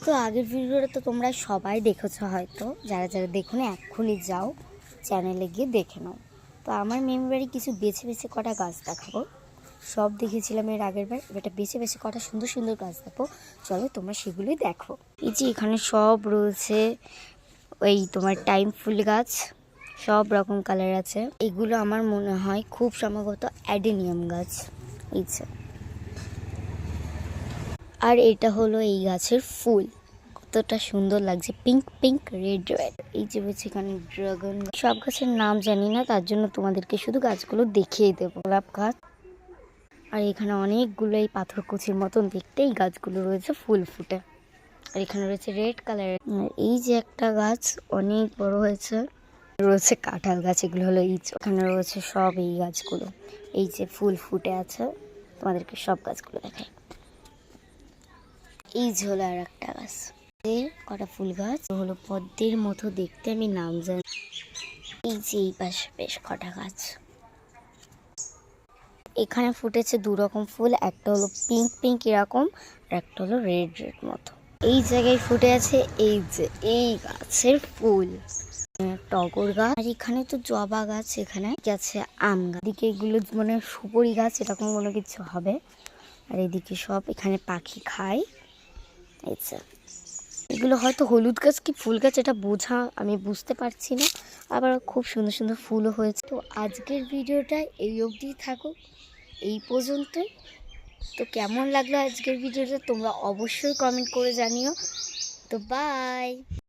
তো আগের ভিডিওটা তো তোমরা সবাই দেখেছো হয়তো, যারা যারা দেখোনি এক্ষুনি যাও চ্যানেলে গিয়ে দেখে নাও। তো আমার মেম্বারে কিছু বেছে বেছে কটা গাছ দেখাবো। সব দেখেছিলাম এর আগের বার, এটা বেছে বেছে কটা সুন্দর সুন্দর গাছ দেখাবো। চলো তোমরা সেগুলোই দেখো। এই যে এখানে সব রয়েছে ওই তোমার টাইম ফুল গাছ, সব রকম কালার আছে। এগুলো আমার মনে হয় খুব সম্ভবত অ্যাডেনিয়াম গাছ। এই যে, আর এটা হলো এই গাছের ফুল, কতটা সুন্দর লাগছে, পিঙ্ক পিঙ্ক রেড রেড। এই যে হচ্ছে এখানে ড্রাগন। সব গাছের নাম জানি না, তার জন্য তোমাদেরকে শুধু গাছগুলো দেখিয়ে দেবো। গোলাপ গাছ, আর এখানে অনেকগুলো এই পাথরকুচির মতন দেখতে এই গাছগুলো রয়েছে ফুল ফুটে। আর এখানে রয়েছে রেড কালারের। এই যে একটা গাছ অনেক বড় হয়েছে, রয়েছে কাঁঠাল গাছ। এগুলো হলো এই, এখানে রয়েছে সব এই গাছগুলো, এই যে ফুল ফুটে আছে। তোমাদেরকে সব গাছগুলো দেখাই। এই যে হলো আর একটা গাছ, কটা ফুল গাছ হলো পদ্মের মতো দেখতে, আমি নাম জানি। এই যে এই পাশে বেশ কটা গাছ। এখানে ফুটেছে দু রকম ফুল, একটা হলো পিঙ্ক পিঙ্ক এরকম, আর একটা হলো রেড রেড মতো। এই জায়গায় ফুটে আছে এই যে এই গাছের ফুল, টগর গাছ। আর এখানে তো জবা গাছ, এখানে আছে আম গাছ, এদিকে এগুলো মানে সুপারি গাছ এরকম কোনো কিছু হবে। আর এদিকে সব এখানে পাখি খায়। এগুলো হয়তো হলুদ গাছ কি ফুল গাছ এটা বোঝা আমি বুঝতে পারছি না, আবার খুব সুন্দর সুন্দর ফুলও হয়েছে। তো আজকের ভিডিওটা এই অবধি থাকুক, এই পর্যন্তই। তো কেমন লাগলো আজকের ভিডিওটা তোমরা অবশ্যই কমেন্ট করে জানিও। তো বাই।